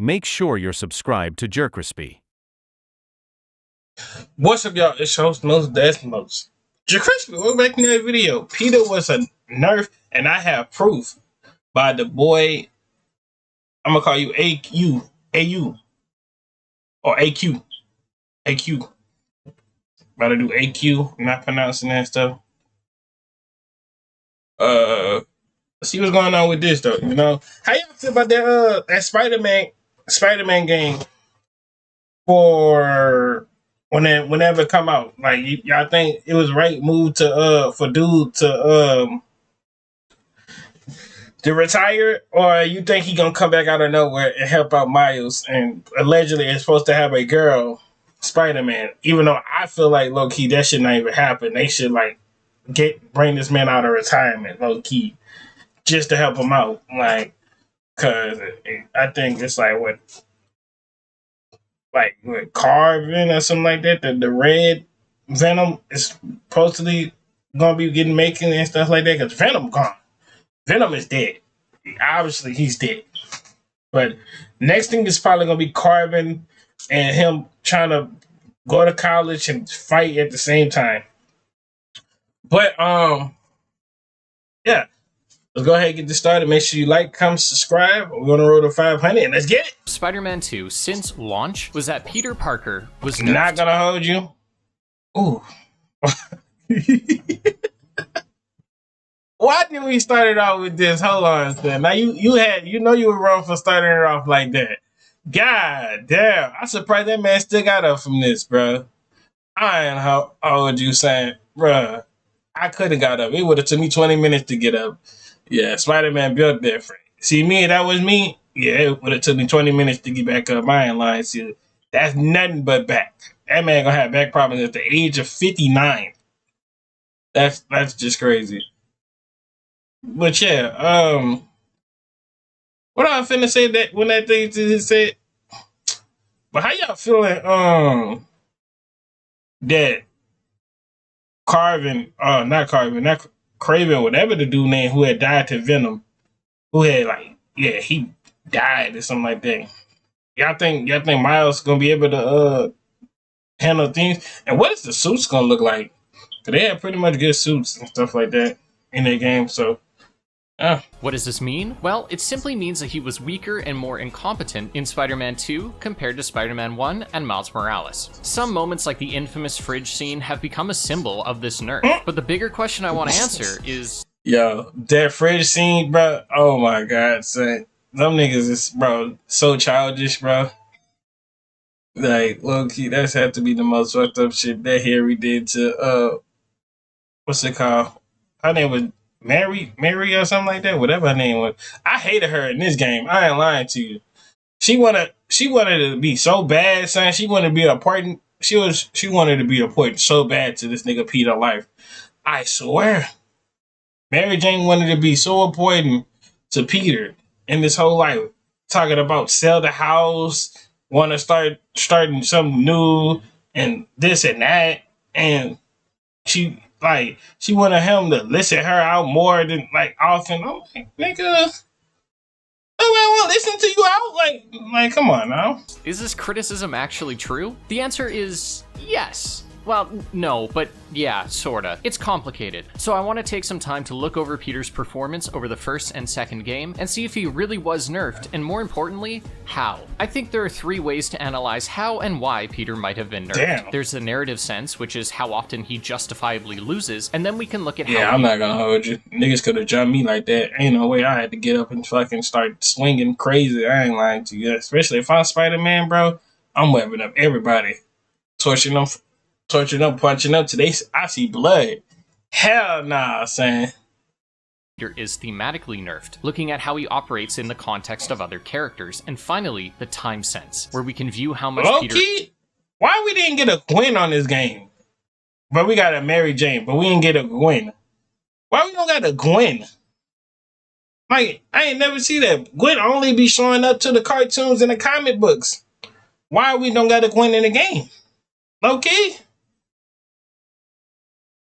make sure you're subscribed to JerCrispy. What's up, y'all? It's your host, Most Desmos. JerCrispy, we're back in that video. Peter was a nerf, and I have proof by the boy. I'm gonna call you AU, or AQ. AQ. About to do AQ, not pronouncing that stuff. Let's see what's going on with this, though. You know, how y'all feel about that Spider-Man game for whenever it come out? Like, y'all think it was right move to for dude to retire, or you think he gonna come back out of nowhere and help out Miles, and allegedly it's supposed to have a girl Spider-Man? Even though I feel like low key that should not even happen. They should like bring this man out of retirement low key just to help him out, like, cause I think it's like what Carvin or something like that. The red Venom is supposedly gonna be getting making and stuff like that, cause Venom gone. Venom is dead. Obviously, he's dead. But next thing is probably gonna be Carvin and him trying to go to college and fight at the same time. But yeah, let's go ahead and get this started. Make sure you like, comment, subscribe. We're gonna roll to 500 and let's get it. Spider-Man 2 since launch was that Peter Parker was nerfed. Not gonna hold you. Ooh. Why did we start it off with this? Hold on, son. Now you were wrong for starting it off like that. God damn. I'm surprised that man still got up from this, bro. I ain't how old you saying, bro. I could have got up. It would have took me 20 minutes to get up. Yeah, Spider-Man built different. See me, that was me. Yeah, it would have took me 20 minutes to get back up. I ain't lying to you. That's nothing but back. That man gonna have back problems at the age of 59. That's just crazy. But yeah, what I finna say that when that thing just said. But how y'all feeling? That not Craven, whatever the dude name who had died to Venom, who had he died or something like that. Y'all think Miles gonna be able to handle things? And what is the suits gonna look like? Cause they have pretty much good suits and stuff like that in their game. So. What does this mean? Well, it simply means that he was weaker and more incompetent in Spider-Man 2 compared to Spider-Man 1 and Miles Morales. Some moments like the infamous fridge scene have become a symbol of this nerf, but the bigger question I want to answer is... Yo, that fridge scene, bro, oh my god, son. Them niggas is, bro, so childish, bro. Like, low-key, that's had to be the most fucked up shit that Harry did to, what's it called? Her name was... Mary or something like that, whatever her name was. I hated her in this game. I ain't lying to you. She wanted to be so bad, son. She wanted to be important. She wanted to be important so bad to this nigga Peter life. I swear. Mary Jane wanted to be so important to Peter in this whole life. Talking about sell the house, want to starting something new and this and that, and she wanted him to listen her out more than often. I'm like, nigga, I won't listen to you out. Like, come on now. Is this criticism actually true? The answer is yes. Well, no, but yeah, sorta. It's complicated. So I want to take some time to look over Peter's performance over the first and second game and see if he really was nerfed, and more importantly, how. I think there are 3 ways to analyze how and why Peter might have been nerfed. Damn. There's the narrative sense, which is how often he justifiably loses, and then we can look at how... Yeah, I'm not gonna hold you. Niggas could have jumped me like that. Ain't no way I had to get up and fucking start swinging crazy. I ain't lying to you. Especially if I'm Spider-Man, bro, I'm webbing up everybody. Torching them, punching up. Today, I see blood. Hell nah, son. Peter is thematically nerfed, looking at how he operates in the context of other characters, and finally, the time sense, where we can view how much Peter... Why we didn't get a Gwen on this game? But we got a Mary Jane, but we didn't get a Gwen. Why we don't got a Gwen? Like, I ain't never see that. Gwen only be showing up to the cartoons and the comic books. Why we don't got a Gwen in the game? Okay.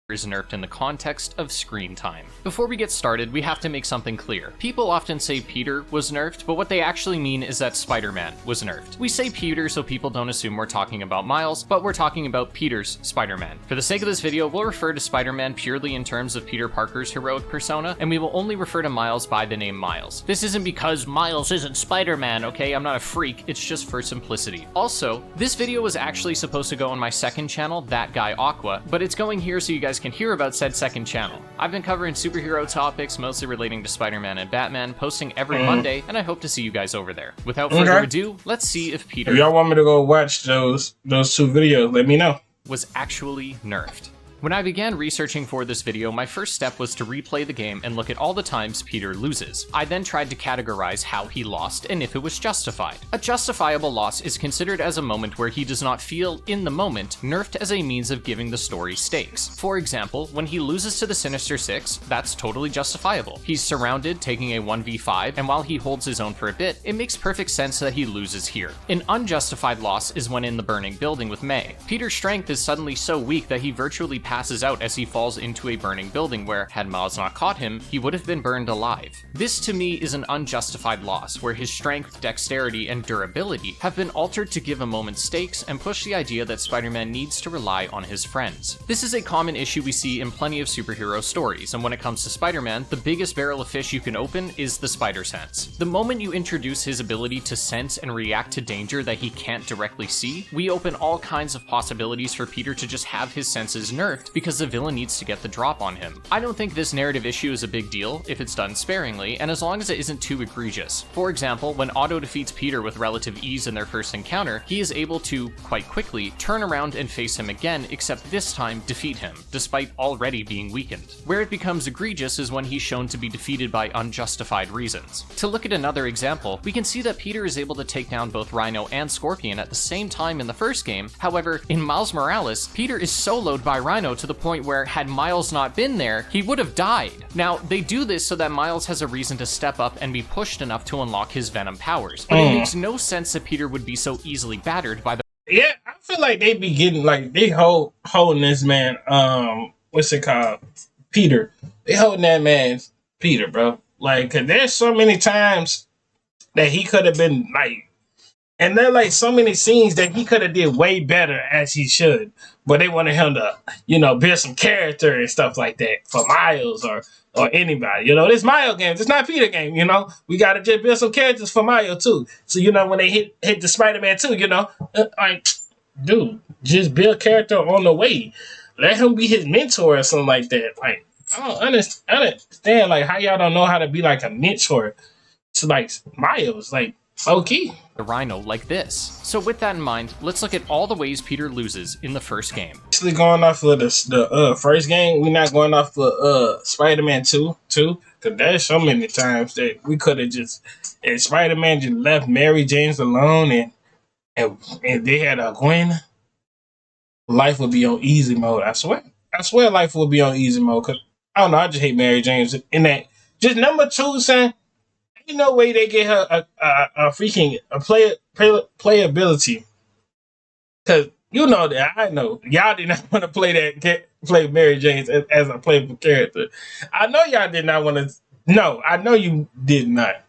is nerfed in the context of screen time. Before we get started, we have to make something clear. People often say Peter was nerfed, but what they actually mean is that Spider-Man was nerfed. We say Peter so people don't assume we're talking about Miles, but we're talking about Peter's Spider-Man. For the sake of this video, we'll refer to Spider-Man purely in terms of Peter Parker's heroic persona, and we will only refer to Miles by the name Miles. This isn't because Miles isn't Spider-Man, okay? I'm not a freak, it's just for simplicity. Also, this video was actually supposed to go on my second channel, That Guy Aqua, but it's going here so you guys can hear about said second channel. I've been covering superhero topics, mostly relating to Spider-Man and Batman, posting every Monday, and I hope to see you guys over there. Without further ado, let's see if Peter... If y'all want me to go watch those two videos, let me know. ...was actually nerfed. When I began researching for this video, my first step was to replay the game and look at all the times Peter loses. I then tried to categorize how he lost and if it was justified. A justifiable loss is considered as a moment where he does not feel, in the moment, nerfed as a means of giving the story stakes. For example, when he loses to the Sinister Six, that's totally justifiable. He's surrounded, taking a 1v5, and while he holds his own for a bit, it makes perfect sense that he loses here. An unjustified loss is when in the burning building with May. Peter's strength is suddenly so weak that he virtually passes out as he falls into a burning building where, had Miles not caught him, he would have been burned alive. This to me is an unjustified loss, where his strength, dexterity, and durability have been altered to give a moment stakes and push the idea that Spider-Man needs to rely on his friends. This is a common issue we see in plenty of superhero stories, and when it comes to Spider-Man, the biggest barrel of fish you can open is the spider sense. The moment you introduce his ability to sense and react to danger that he can't directly see, we open all kinds of possibilities for Peter to just have his senses nerfed because the villain needs to get the drop on him. I don't think this narrative issue is a big deal if it's done sparingly, and as long as it isn't too egregious. For example, when Otto defeats Peter with relative ease in their first encounter, he is able to, quite quickly, turn around and face him again, except this time defeat him, despite already being weakened. Where it becomes egregious is when he's shown to be defeated by unjustified reasons. To look at another example, we can see that Peter is able to take down both Rhino and Scorpion at the same time in the first game. However, in Miles Morales, Peter is soloed by Rhino to the point where, had Miles not been there, he would have died. Now, they do this so that Miles has a reason to step up and be pushed enough to unlock his Venom powers, but it makes no sense that Peter would be so easily battered by the... Yeah, I feel like they be getting, like, they holding this man, what's it called? Peter. They holding that man, Peter, bro. Like, 'cause there's so many times that he could have been, like, and there like so many scenes that he could have did way better as he should. But they wanted him to, build some character and stuff like that for Miles or anybody. This Mario game. It's not Peter game, We got to just build some characters for Mario too. So, when they hit the Spider-Man too, like, dude, just build character on the way. Let him be his mentor or something like that. Like, I don't understand like how y'all don't know how to be like a mentor to like Miles, like, okay. The Rhino like this. So with that in mind, let's look at all the ways Peter loses in the first game. Actually going off of the first game, we're not going off of Spider-Man 2 too, because there's so many times that we could have just, and Spider-Man just left Mary Jane alone and they had a Gwen, life would be on easy mode. I swear life would be on easy mode, because I don't know, I just hate Mary Jane in that. Just number 2 saying, ain't no way they get her a freaking playability. Cause that I know y'all did not want to play Mary Jane as a playable character. I know y'all did not want to. No, I know you did not.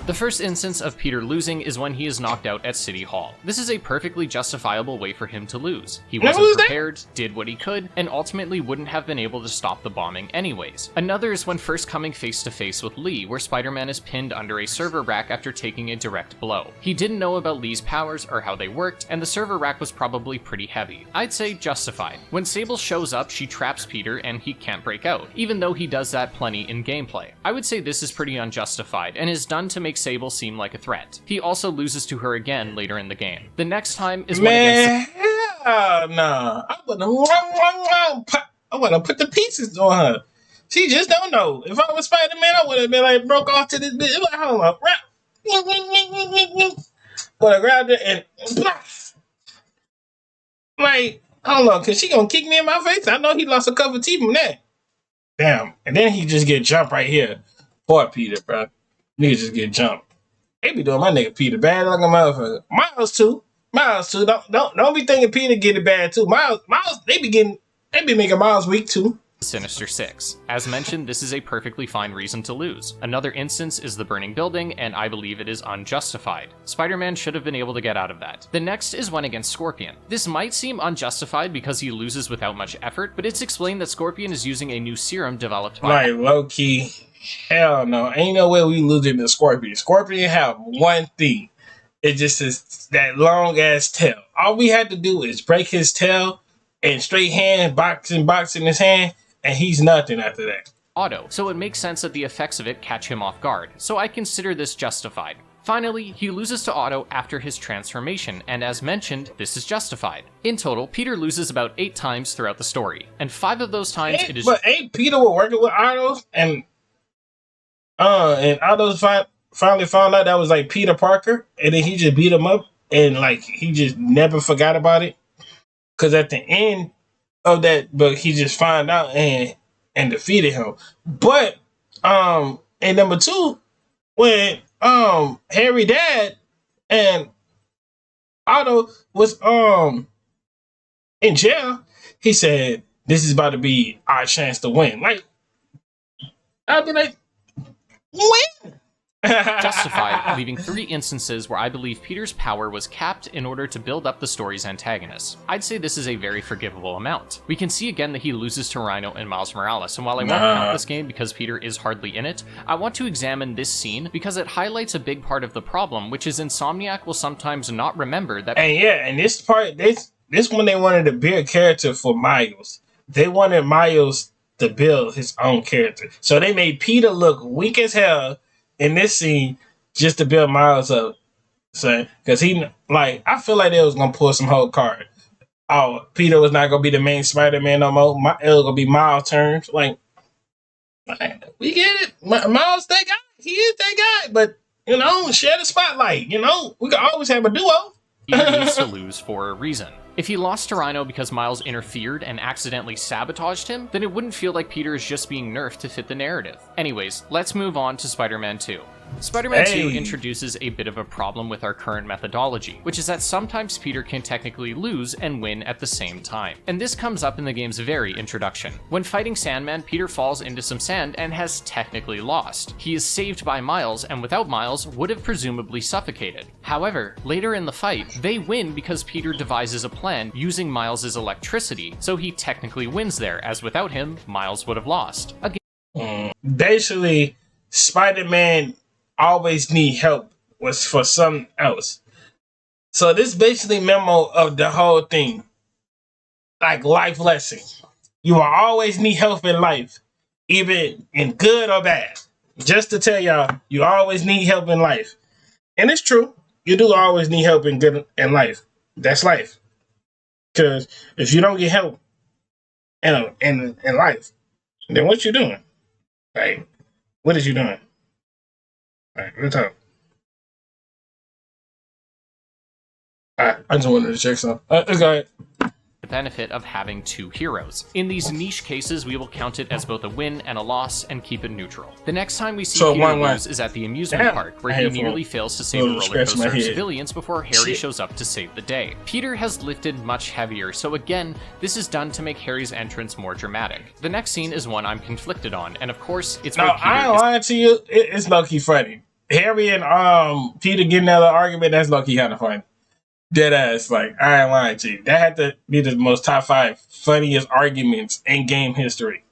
The first instance of Peter losing is when he is knocked out at City Hall. This is a perfectly justifiable way for him to lose. He wasn't prepared, did what he could, and ultimately wouldn't have been able to stop the bombing anyways. Another is when first coming face to face with Lee, where Spider-Man is pinned under a server rack after taking a direct blow. He didn't know about Lee's powers or how they worked, and the server rack was probably pretty heavy. I'd say justified. When Sable shows up, she traps Peter and he can't break out, even though he does that plenty in gameplay. I would say this is pretty unjustified, and is done to make Sable seem like a threat. He also loses to her again later in the game. The next time is when nah. I would have put the pieces on her. She just don't know. If I was Spider-Man, I would have been like broke off to this bitch. Like, hold on. Would have grabbed it and like, hold on, cause she gonna kick me in my face. I know he lost a couple of teeth from that. Damn. And then he just get jumped right here. Poor Peter, bro. Nigga just get jumped. They be doing my nigga Peter bad like a motherfucker. Miles too. Don't be thinking Peter get it bad too. Miles, they be getting They be making Miles weak too. Sinister Six. As mentioned, this is a perfectly fine reason to lose. Another instance is the burning building, and I believe it is unjustified. Spider-Man should have been able to get out of that. The next is one against Scorpion. This might seem unjustified because he loses without much effort, but it's explained that Scorpion is using a new serum developed by... Like, low-key, hell no. Ain't no way we losing to Scorpion. Scorpion have one thing. It just is that long-ass tail. All we had to do is break his tail and straight hand, boxing his hand, and he's nothing after that. Otto, so it makes sense that the effects of it catch him off guard, so I consider this justified. Finally, he loses to Otto after his transformation, and as mentioned, this is justified. In total, Peter loses about 8 times throughout the story, and 5 of those times it is... But ain't Peter working with Otto, and Otto finally found out that was like Peter Parker, and then he just beat him up, and like he just never forgot about it? Because at the end of that book, he just found out and defeated him. But and number 2, when Harry died and Otto was in jail, he said, "This is about to be our chance to win." Like, I'd be like, win. Justified, leaving 3 instances where I believe Peter's power was capped in order to build up the story's antagonists. I'd say this is a very forgivable amount. We can see again that he loses to Rhino and Miles Morales, and while I won't count this game because Peter is hardly in it, I want to examine this scene because it highlights a big part of the problem, which is Insomniac will sometimes not remember that... And this part, this one they wanted to build character for Miles. They wanted Miles to build his own character. So they made Peter look weak as hell in this scene just to build Miles up. So, because I feel like they was going to pull some whole card. Oh, Peter was not going to be the main Spider-Man no more. It was going to be Miles' turn. Like, we get it. Miles that guy. He is that guy. But, share the spotlight. We can always have a duo. He needs to lose for a reason. If he lost to Rhino because Miles interfered and accidentally sabotaged him, then it wouldn't feel like Peter is just being nerfed to fit the narrative. Anyways, let's move on to Spider-Man 2. Spider-Man 2 introduces a bit of a problem with our current methodology, which is that sometimes Peter can technically lose and win at the same time. And this comes up in the game's very introduction. When fighting Sandman, Peter falls into some sand and has technically lost. He is saved by Miles, and without Miles, would have presumably suffocated. However, later in the fight, they win because Peter devises a plan using Miles' electricity, so he technically wins there, as without him, Miles would have lost. Basically, Spider-Man always need help was for something else. So this basically memo of the whole thing, like life lesson. You will always need help in life, even in good or bad. Just to tell y'all, you always need help in life. And it's true. You do always need help in life. That's life. Because if you don't get help in life, then what you doing? Like, what is you doing? Alright, let's talk. Alright, I just wanted to check something. Let's go ahead. The benefit of having 2 heroes. In these niche cases, we will count it as both a win and a loss and keep it neutral. The next time we see Peter lose is at the amusement park, where he nearly fails to save a roller coaster of civilians before Harry shows up to save the day. Peter has lifted much heavier, so again, this is done to make Harry's entrance more dramatic. The next scene is one I'm conflicted on, and of course, it's where Peter I ain't lying to you, it's low-key funny. Harry and Peter getting another argument, that's low-key kind of funny. Dead ass, like, I ain't lying to you. That had to be the most top 5 funniest arguments in game history.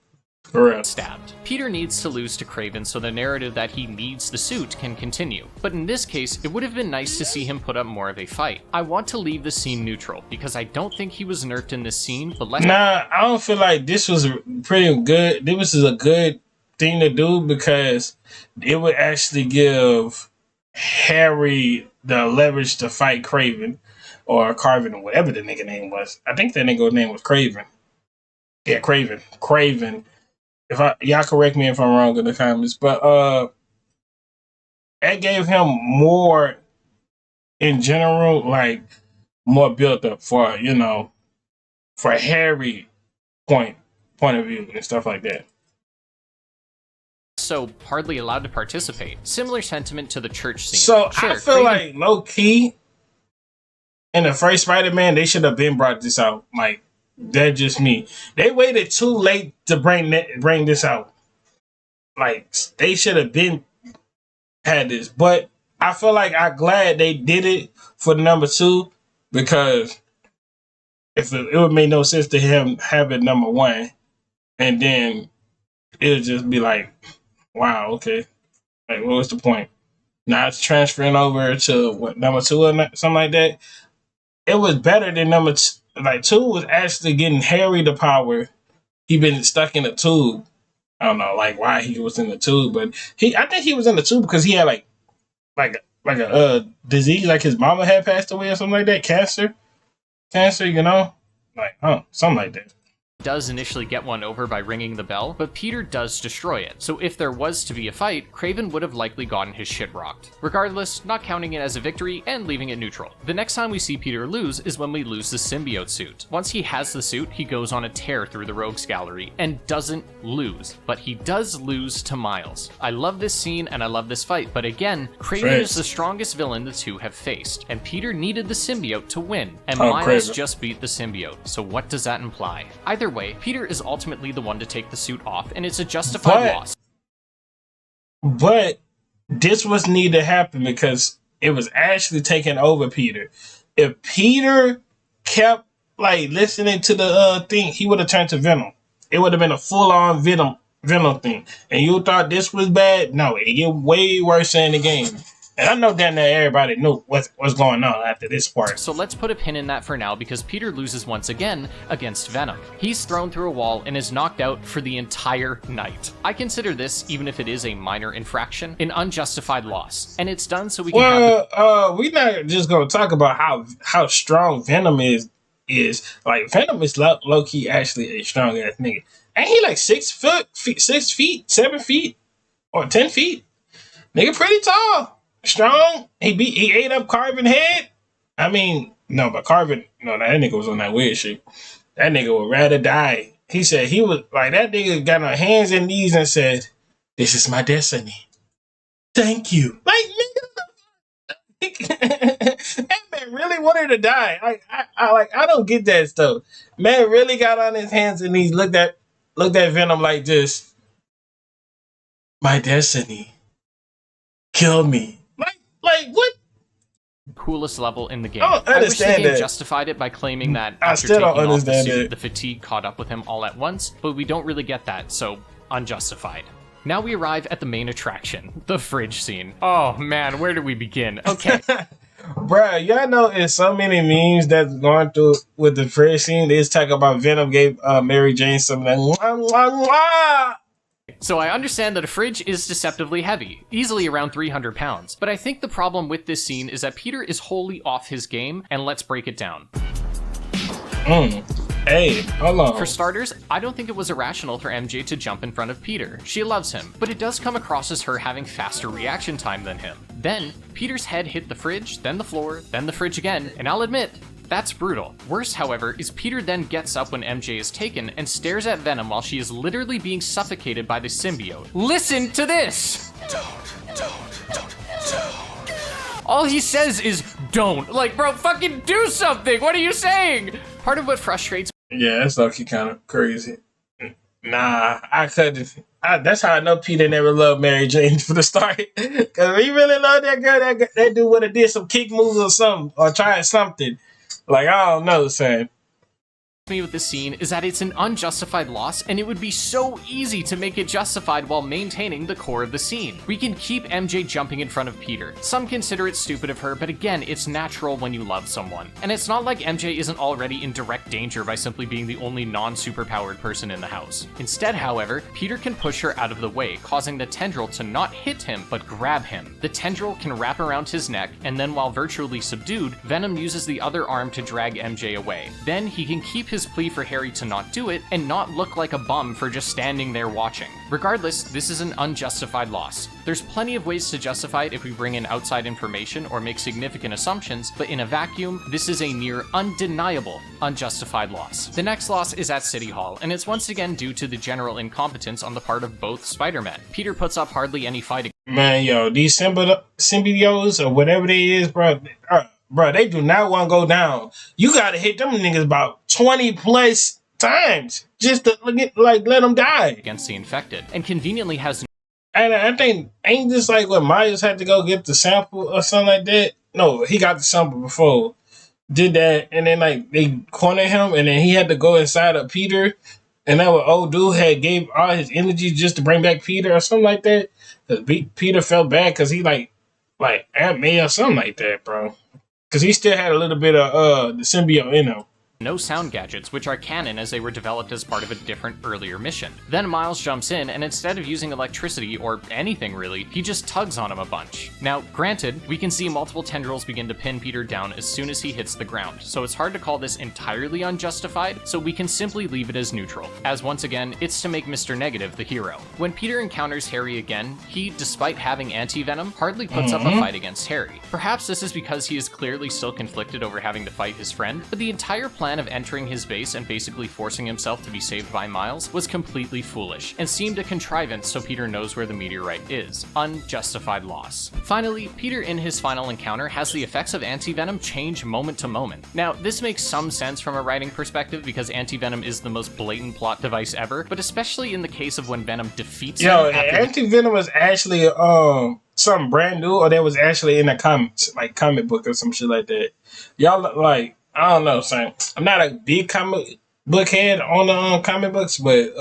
For real. Stabbed. Peter needs to lose to Kraven so the narrative that he needs the suit can continue. But in this case, it would have been nice to see him put up more of a fight. I want to leave the scene neutral, because I don't think he was nerfed in this scene, but let's... Nah, I don't feel like this was pretty good. This was a good thing to do because it would actually give Harry the leverage to fight Kraven or Carven or whatever the nigga name was. I think that nigga name was Kraven. Yeah, Kraven. Y'all correct me if I'm wrong in the comments, but it gave him more in general, like more built up for for Harry point of view and stuff like that. So hardly allowed to participate. Similar sentiment to the church scene. So sure, I feel like low key in the first Spider-Man, they should have been brought this out. Like That's just me. They waited too late to bring this out. Like they should have been had this, but I feel like I'm glad they did it for number 2 because if it would make no sense to him have it number 1, and then it would just be like, wow, okay, like what was the point? Now it's transferring over to what number 2 or something like that. It was better than number 2. Like 2 was actually getting Harry the power. He been stuck in a tube. I don't know, like why he was in the tube, but I think he was in the tube because he had like a disease, like his mama had passed away or something like that, cancer, you know, like something like that. Does initially get one over by ringing the bell, but Peter does destroy it. So if there was to be a fight, Craven would have likely gotten his shit rocked. Regardless, not counting it as a victory and leaving it neutral. The next time we see Peter lose is when we lose the symbiote suit. Once he has the suit, he goes on a tear through the rogues gallery and doesn't lose, but he does lose to Miles. I love this scene and I love this fight, but again, Craven is the strongest villain the two have faced, and Peter needed the symbiote to win, and Miles Craven just beat the symbiote. So what does that imply? Either way, Peter is ultimately the one to take the suit off, and it's a justified loss. But this was needed to happen because it was actually taking over Peter. If Peter kept like listening to the thing, he would have turned to Venom. It would have been a full-on Venom thing. And you thought this was bad? No, it get way worse in the game. And I know that everybody knew what's going on after this part. So let's put a pin in that for now because Peter loses once again against Venom. He's thrown through a wall and is knocked out for the entire night. I consider this, even if it is a minor infraction, an unjustified loss. And it's done so we can we're not just going to talk about how strong Venom is. Like, Venom is low-key actually a strong-ass nigga. Ain't he like 6 feet, 7 feet, or 10 feet? Nigga pretty tall. Strong. He ate up Carvin head. I mean, no, but Carvin, no, that nigga was on that weird shit. That nigga would rather die. He said he was like, that nigga got on hands and knees and said, "This is my destiny. Thank you." Like, nigga, that man really wanted to die. I don't get that stuff. Man really got on his hands and knees, looked at Venom like this. My destiny. Kill me. Like what? Coolest level in the game. I wish the game justified it by claiming that I after still taking don't off the understand suit, it. the fatigue caught up with him all at once, but we don't really get that, so unjustified. Now we arrive at the main attraction, the fridge scene. Oh man, where do we begin? Okay. Bruh, y'all know there's so many memes that's going through with the fridge scene. They just talk about Venom gave Mary Jane some like, mwah, mwah, mwah. So I understand that a fridge is deceptively heavy, easily around 300 pounds, but I think the problem with this scene is that Peter is wholly off his game, and let's break it down. Hey, hold on. For starters, I don't think it was irrational for MJ to jump in front of Peter. She loves him, but it does come across as her having faster reaction time than him. Then, Peter's head hit the fridge, then the floor, then the fridge again, and I'll admit, that's brutal. Worse, however, is Peter then gets up when MJ is taken and stares at Venom while she is literally being suffocated by the symbiote. Listen to this! Don't. All he says is, don't. Like, bro, fucking do something! What are you saying? Part of what frustrates me. Yeah, that's actually kind of crazy. Nah, I couldn't. That's how I know Peter never loved Mary Jane for the start. Because he really loved that girl. That dude would have did some kick moves or something, or tried something. Like, I don't know, son. Me with this scene is that it's an unjustified loss, and it would be so easy to make it justified while maintaining the core of the scene. We can keep MJ jumping in front of Peter. Some consider it stupid of her, but again, it's natural when you love someone. And it's not like MJ isn't already in direct danger by simply being the only non-superpowered person in the house. Instead, however, Peter can push her out of the way, causing the tendril to not hit him, but grab him. The tendril can wrap around his neck, and then while virtually subdued, Venom uses the other arm to drag MJ away. Then he can keep his plea for Harry to not do it and not look like a bum for just standing there watching. Regardless, this is an unjustified loss. There's plenty of ways to justify it if we bring in outside information or make significant assumptions, but in a vacuum, this is a near undeniable unjustified loss. The next loss is at City Hall, and it's once again due to the general incompetence on the part of both Spider-Men. Peter puts up hardly any fighting. Man, yo, these symbiotes or whatever they is, bro, bro, they do not want to go down. You got to hit them niggas about 20 plus times just to like let them die against the infected, and conveniently has. And I think ain't this like when Myers had to go get the sample or something like that? No, he got the sample before. Did that, and then like they cornered him, and then he had to go inside of Peter, and that what old dude had gave all his energy just to bring back Peter or something like that. Cause Peter felt bad because he like Aunt May or something like that, bro. Because he still had a little bit of the symbiote in him. No sound gadgets, which are canon as they were developed as part of a different earlier mission. Then Miles jumps in, and instead of using electricity, or anything really, he just tugs on him a bunch. Now, granted, we can see multiple tendrils begin to pin Peter down as soon as he hits the ground, so it's hard to call this entirely unjustified, so we can simply leave it as neutral, as once again, it's to make Mr. Negative the hero. When Peter encounters Harry again, he, despite having anti-venom, hardly puts up a fight against Harry. Perhaps this is because he is clearly still conflicted over having to fight his friend, but the entire plan of entering his base and basically forcing himself to be saved by Miles was completely foolish, and seemed a contrivance so Peter knows where the meteorite is. Unjustified loss. Finally, Peter in his final encounter has the effects of anti-venom change moment to moment. Now, this makes some sense from a writing perspective because anti-venom is the most blatant plot device ever, but especially in the case of when Venom defeats him. Yo, anti-venom was actually something brand new, or that was actually in the comics, like comic book or some shit like that. Y'all like, I don't know, son. I'm not a big comic book head on the comic books, but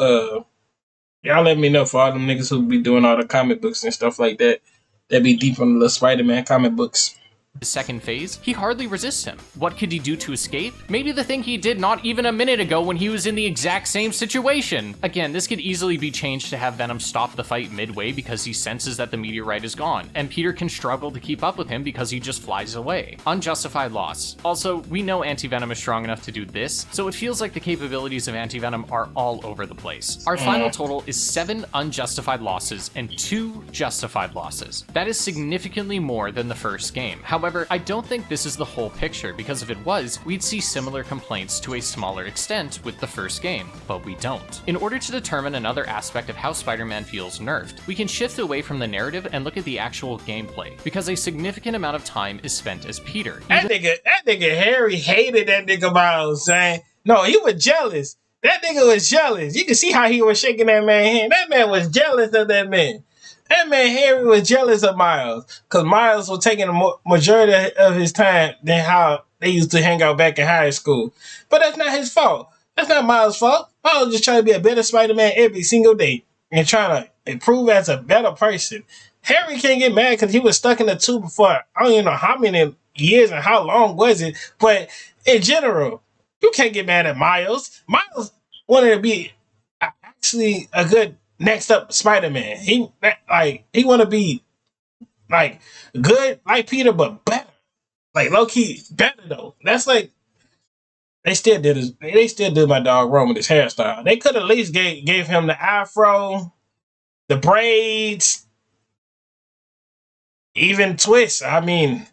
y'all let me know for all them niggas who be doing all the comic books and stuff like that. That be deep on the Spider-Man comic books. His second phase, he hardly resists him. What could he do to escape? Maybe the thing he did not even a minute ago when he was in the exact same situation. Again, this could easily be changed to have Venom stop the fight midway because he senses that the meteorite is gone, and Peter can struggle to keep up with him because he just flies away. Unjustified loss. Also, we know Anti-Venom is strong enough to do this, so it feels like the capabilities of Anti-Venom are all over the place. Our final total is 7 unjustified losses and 2 justified losses. That is significantly more than the first game. However, I don't think this is the whole picture, because if it was, we'd see similar complaints to a smaller extent with the first game, but we don't. In order to determine another aspect of how Spider-Man feels nerfed, we can shift away from the narrative and look at the actual gameplay, because a significant amount of time is spent as Peter. That nigga Harry hated that nigga Miles, saying, no, he was jealous. That nigga was jealous. You can see how he was shaking that man's hand. That man was jealous of that man. That man Harry was jealous of Miles because Miles was taking the majority of his time than how they used to hang out back in high school. But that's not his fault. That's not Miles' fault. Miles just trying to be a better Spider-Man every single day and trying to improve as a better person. Harry can't get mad because he was stuck in the tube for I don't even know how many years and how long was it. But in general, you can't get mad at Miles. Miles wanted to be actually a good next up Spider-Man. He want to be like good like Peter, but better. Like low key better though. That's like they still did my dog wrong with his hairstyle. They could at least gave him the afro, the braids, even twists. I mean,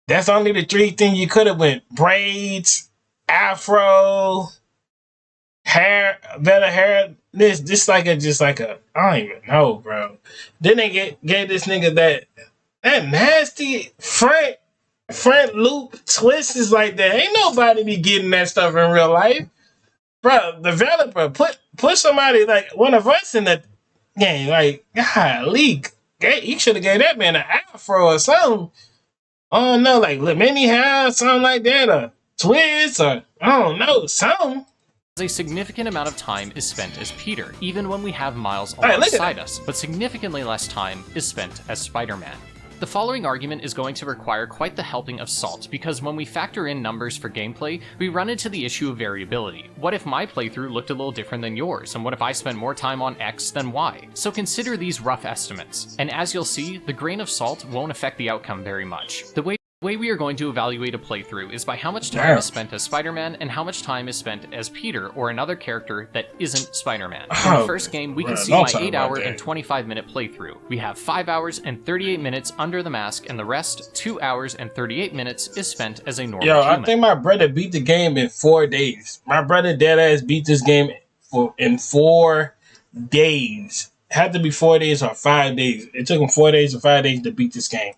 that's only the 3 things you could have went: braids, afro, hair, better hair. This like a I don't even know, bro. Then they gave this nigga that nasty front loop twist is like that. Ain't nobody be getting that stuff in real life, bro. Developer put somebody like one of us in the game. Like, golly, he should have gave that man an afro or something. I don't know, like mini hair, something like that, or twist, or I don't know, something. A significant amount of time is spent as Peter, even when we have Miles alongside us, but significantly less time is spent as Spider-Man. The following argument is going to require quite the helping of salt, because when we factor in numbers for gameplay, we run into the issue of variability. What if my playthrough looked a little different than yours, and what if I spent more time on X than Y? So consider these rough estimates, and as you'll see, the grain of salt won't affect the outcome very much. The way we are going to evaluate a playthrough is by how much time is spent as Spider-Man and how much time is spent as Peter or another character that isn't Spider-Man. In the first game, we can see my 8-hour and 25-minute playthrough. We have 5 hours and 38 minutes under the mask, and the rest, 2 hours and 38 minutes, is spent as a normal human. I think my brother beat the game in 4 days. My brother deadass beat this game in 4 days. It had to be 4 days or 5 days. It took him 4 days or 5 days to beat this game.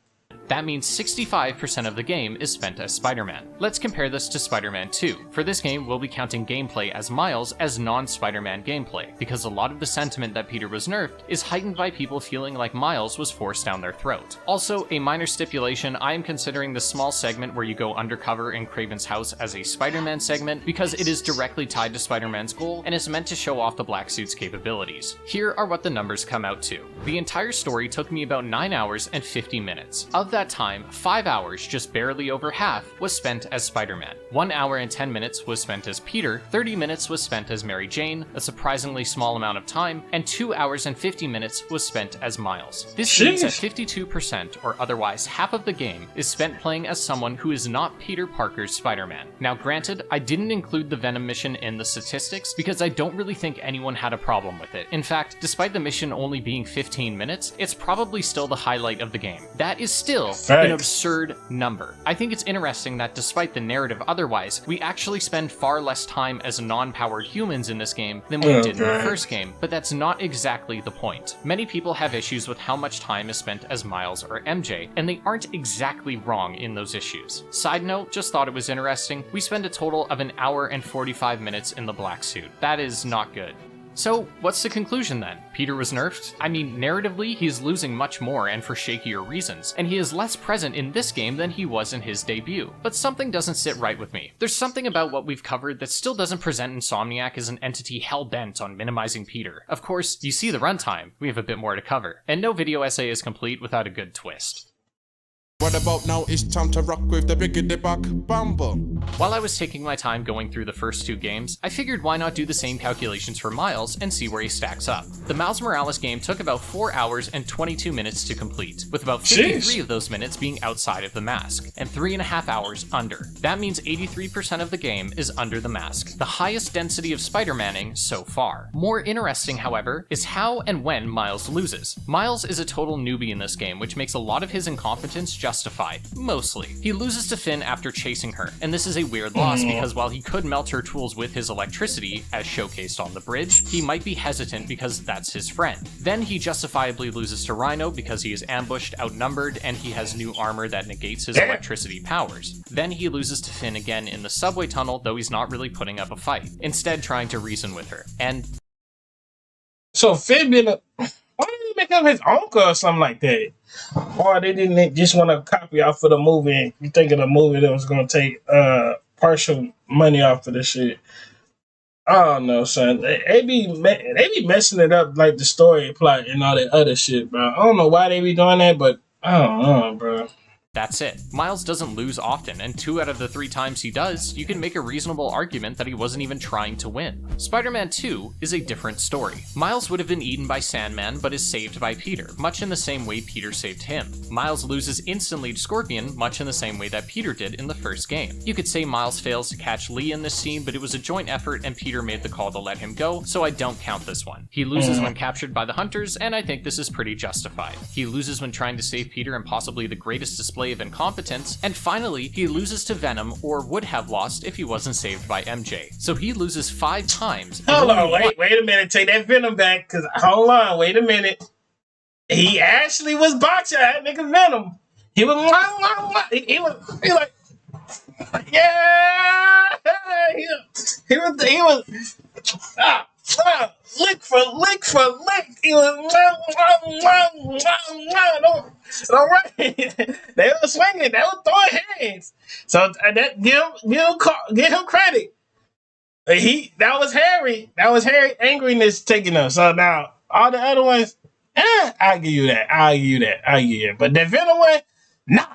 That means 65% of the game is spent as Spider-Man. Let's compare this to Spider-Man 2. For this game, we'll be counting gameplay as Miles as non-Spider-Man gameplay, because a lot of the sentiment that Peter was nerfed is heightened by people feeling like Miles was forced down their throat. Also, a minor stipulation, I am considering the small segment where you go undercover in Kraven's house as a Spider-Man segment because it is directly tied to Spider-Man's goal and is meant to show off the black suit's capabilities. Here are what the numbers come out to. The entire story took me about 9 hours and 50 minutes. Of that time, 5 hours, just barely over half, was spent as Spider-Man. 1 hour and 10 minutes was spent as Peter, 30 minutes was spent as Mary Jane, a surprisingly small amount of time, and 2 hours and 50 minutes was spent as Miles. This means that 52%, or otherwise half of the game, is spent playing as someone who is not Peter Parker's Spider-Man. Now granted, I didn't include the Venom mission in the statistics because I don't really think anyone had a problem with it. In fact, despite the mission only being 15 minutes, it's probably still the highlight of the game. That is still an absurd number. I think it's interesting that despite the narrative otherwise, we actually spend far less time as non-powered humans in this game than we did in the first game, but that's not exactly the point. Many people have issues with how much time is spent as Miles or MJ, and they aren't exactly wrong in those issues. Side note, just thought it was interesting, we spend a total of 1 hour and 45 minutes in the black suit. That is not good. So, what's the conclusion then? Peter was nerfed? I mean, narratively, he's losing much more and for shakier reasons, and he is less present in this game than he was in his debut. But something doesn't sit right with me. There's something about what we've covered that still doesn't present Insomniac as an entity hell-bent on minimizing Peter. Of course, you see the runtime, we have a bit more to cover, and no video essay is complete without a good twist. What about now? It's time to rock with the biggity buck bumble. While I was taking my time going through the first 2 games, I figured why not do the same calculations for Miles and see where he stacks up. The Miles Morales game took about 4 hours and 22 minutes to complete, with about 53 of those minutes being outside of the mask, and 3.5 hours under. That means 83% of the game is under the mask, the highest density of Spider-Manning so far. More interesting, however, is how and when Miles loses. Miles is a total newbie in this game, which makes a lot of his incompetence justified, mostly. He loses to Finn after chasing her, and this is a weird loss because while he could melt her tools with his electricity, as showcased on the bridge, he might be hesitant because that's his friend. Then he justifiably loses to Rhino because he is ambushed, outnumbered, and he has new armor that negates his electricity powers. Then he loses to Finn again in the subway tunnel, though he's not really putting up a fight, instead trying to reason with her. And so Finn been a... Why did he make up his uncle or something like that? Or they didn't just want to copy off of the movie? You think of the movie that was going to take partial money off of the shit? I don't know, son. They be messing it up like the story plot and all that other shit, bro. I don't know why they be doing that, but I don't know, bro. That's it. Miles doesn't lose often, and 2 out of the 3 times he does, you can make a reasonable argument that he wasn't even trying to win. Spider-Man 2 is a different story. Miles would have been eaten by Sandman, but is saved by Peter, much in the same way Peter saved him. Miles loses instantly to Scorpion, much in the same way that Peter did in the first game. You could say Miles fails to catch Lee in this scene, but it was a joint effort and Peter made the call to let him go, so I don't count this one. He loses when captured by the Hunters, and I think this is pretty justified. He loses when trying to save Peter in possibly the greatest display of incompetence, and finally, he loses to Venom, or would have lost if he wasn't saved by MJ. So he loses 5 times. Hold on, wait a minute, take that Venom back, cause hold on, wait a minute. He actually was boxing that nigga Venom. He was like, yeah, he was lick for lick. He was all right. They were swinging. They were throwing hands. So that give him credit. That was Harry. That was Harry angriness taking them. So now all the other ones, I'll give you that. But the Venom one, nah.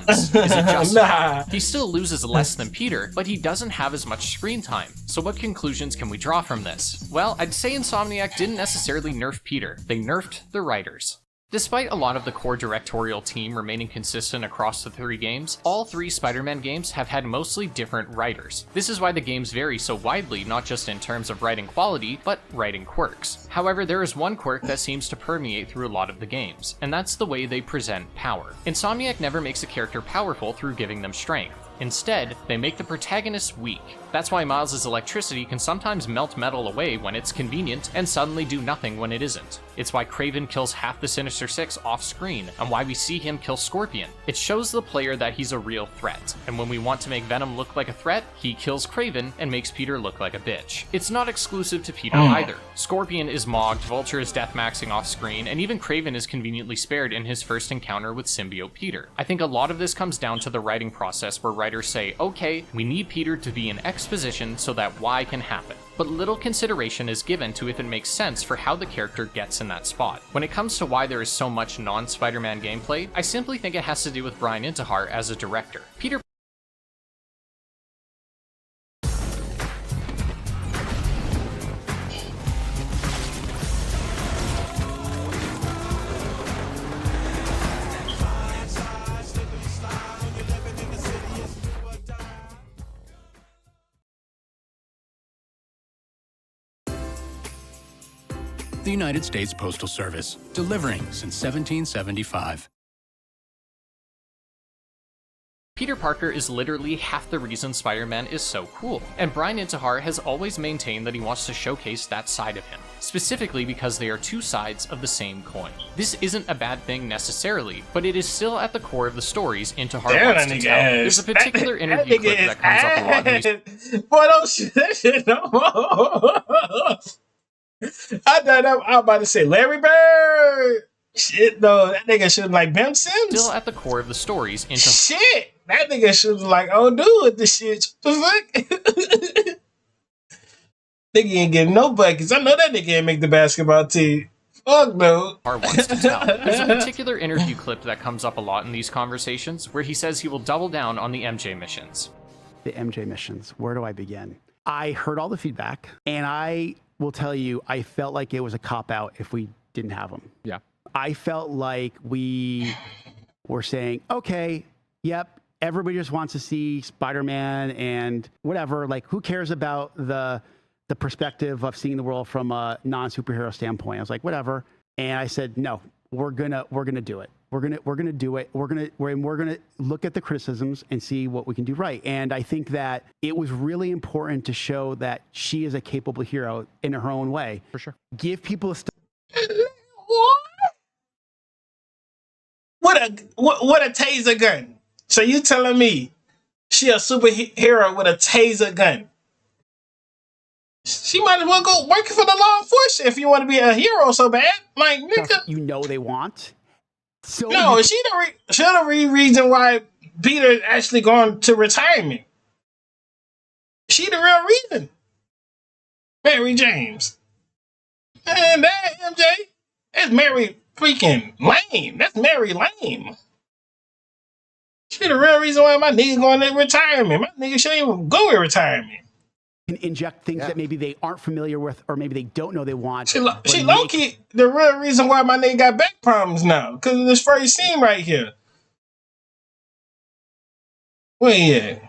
Is it just nah. He still loses less than Peter, but he doesn't have as much screen time. So what conclusions can we draw from this? Well, I'd say Insomniac didn't necessarily nerf Peter, they nerfed the writers. Despite a lot of the core directorial team remaining consistent across the 3 games, all 3 Spider-Man games have had mostly different writers. This is why the games vary so widely, not just in terms of writing quality, but writing quirks. However, there is one quirk that seems to permeate through a lot of the games, and that's the way they present power. Insomniac never makes a character powerful through giving them strength. Instead, they make the protagonist weak. That's why Miles' electricity can sometimes melt metal away when it's convenient and suddenly do nothing when it isn't. It's why Kraven kills half the Sinister Six off screen, and why we see him kill Scorpion. It shows the player that he's a real threat, and when we want to make Venom look like a threat, he kills Kraven and makes Peter look like a bitch. It's not exclusive to Peter either. Scorpion is mogged, Vulture is deathmaxing off screen, and even Kraven is conveniently spared in his first encounter with symbiote Peter. I think a lot of this comes down to the writing process where writers say, okay, we need Peter to be in X position so that Y can happen. But little consideration is given to if it makes sense for how the character gets in that spot. When it comes to why there is so much non-Spider-Man gameplay, I simply think it has to do with Brian Intihar as a director. Peter The United States Postal Service, delivering since 1775. Peter Parker is literally half the reason Spider-Man is so cool, and Brian Intihar has always maintained that he wants to showcase that side of him, specifically because they are two sides of the same coin. This isn't a bad thing necessarily, but it is still at the core of the stories Intihar wants to tell. There's a particular interview clip that comes up a lot in these. Boy, don't shit that shit no more. I thought I was about to say Larry Bird. Shit, no, that nigga should like Ben Sims. Still at the core of the stories, Shit, that nigga should like, oh, dude, with the shit. What the fuck? Nigga ain't getting no buckets. I know that nigga ain't make the basketball team. Fuck no. Wants to tell. There's a particular interview clip that comes up a lot in these conversations where he says he will double down on the MJ missions. The MJ missions, where do I begin? I heard all the feedback, and I will tell you, I felt like it was a cop-out if we didn't have them. Yeah. I felt like we were saying, okay, yep, everybody just wants to see Spider-Man and whatever. Like, who cares about the perspective of seeing the world from a non-superhero standpoint? I was like, whatever. And I said, no, we're gonna do it. We're gonna do it. We're gonna look at the criticisms and see what we can do right. And I think that it was really important to show that she is a capable hero in her own way. For sure. Give people a What a taser gun. So you telling me she a superhero with a taser gun? She might as well go work for the law enforcement if you want to be a hero so bad. Like, nigga. You know they want. So no, she the reason why Peter's actually going to retirement. She the real reason. Mary James. And that MJ, that's Mary freaking Lame. That's Mary Lame. She the real reason why my nigga going to retirement. My nigga shouldn't even go in retirement. Can inject things that maybe they aren't familiar with or maybe they don't know they want. She low-key the real reason why my nigga got back problems now. Because of this first scene right here. Where he at?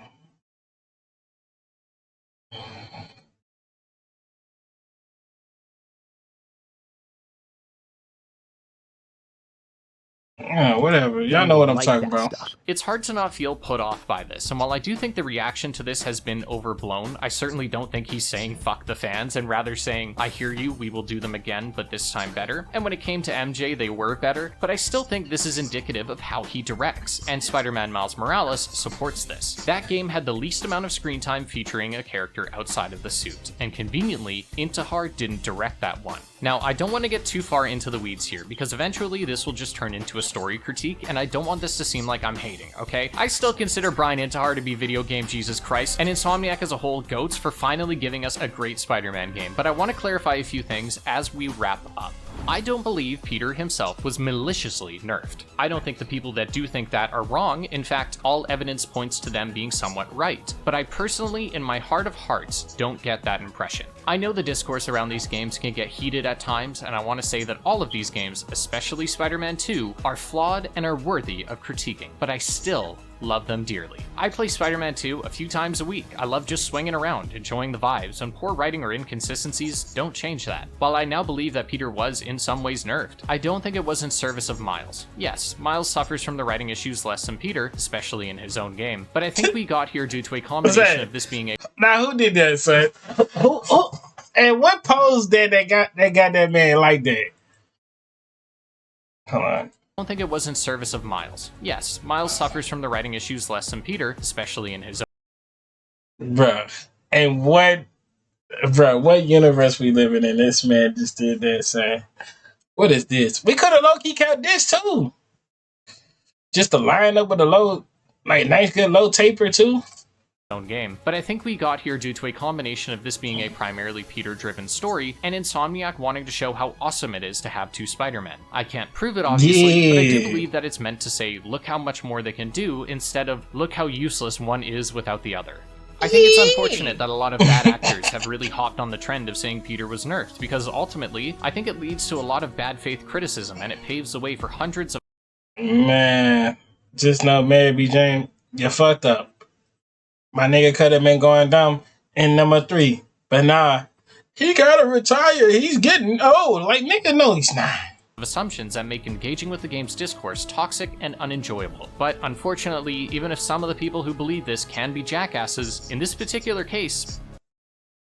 Yeah, whatever. Y'all know what I'm talking about. It's hard to not feel put off by this, and while I do think the reaction to this has been overblown, I certainly don't think he's saying fuck the fans, and rather saying, I hear you, we will do them again, but this time better. And when it came to MJ, they were better, but I still think this is indicative of how he directs, and Spider-Man Miles Morales supports this. That game had the least amount of screen time featuring a character outside of the suit, and conveniently, Intihar didn't direct that one. Now, I don't want to get too far into the weeds here, because eventually this will just turn into a story critique, and I don't want this to seem like I'm hating, okay? I still consider Brian Intihar to be video game Jesus Christ, and Insomniac as a whole goats for finally giving us a great Spider-Man game, but I want to clarify a few things as we wrap up. I don't believe Peter himself was maliciously nerfed. I don't think the people that do think that are wrong. In fact, all evidence points to them being somewhat right. But I personally, in my heart of hearts, don't get that impression. I know the discourse around these games can get heated at times, and I want to say that all of these games, especially Spider-Man 2, are flawed and are worthy of critiquing. But I still love them dearly. I play Spider-Man 2 a few times a week. I love just swinging around, enjoying the vibes, and poor writing or inconsistencies don't change that. While I now believe that Peter was in some ways nerfed, I don't think it was in service of Miles. Yes, Miles suffers from the writing issues less than Peter, especially in his own game, but I think we got here due to a combination of this being a— Now, who did that, son? Who? And what pose that got that man like that? Come on. I don't think it was in service of Miles. Yes, Miles suffers from the writing issues less than Peter, especially in his own— Bruh. And what universe we living in? This man just did that, son. What is this? We could have low-key kept this, too. Just to line up with a low, like, nice, good low taper, too. Own game, but I think we got here due to a combination of this being a primarily Peter-driven story and Insomniac wanting to show how awesome it is to have two Spider-Men. I can't prove it, obviously, but I do believe that it's meant to say, look how much more they can do, instead of, look how useless one is without the other. I think it's unfortunate that a lot of bad actors have really hopped on the trend of saying Peter was nerfed, because ultimately, I think it leads to a lot of bad faith criticism, and it paves the way for hundreds of— Man, just know, Mary B. Jane, you fucked up. My nigga could have been going down in number 3. But nah, he gotta retire. He's getting old. Like, nigga, no, he's not. Assumptions that make engaging with the game's discourse toxic and unenjoyable. But unfortunately, even if some of the people who believe this can be jackasses, in this particular case,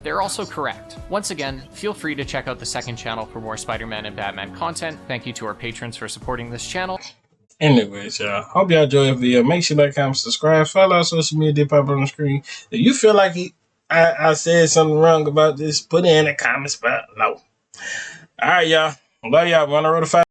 they're also correct. Once again, feel free to check out the second channel for more Spider-Man and Batman content. Thank you to our patrons for supporting this channel. Anyways, y'all, hope y'all enjoyed the video. Make sure to like, comment, subscribe, follow our social media, pop up on the screen. If you feel like I said something wrong about this, put it in the comments below. All right, y'all. Love y'all. We're on the road to 5.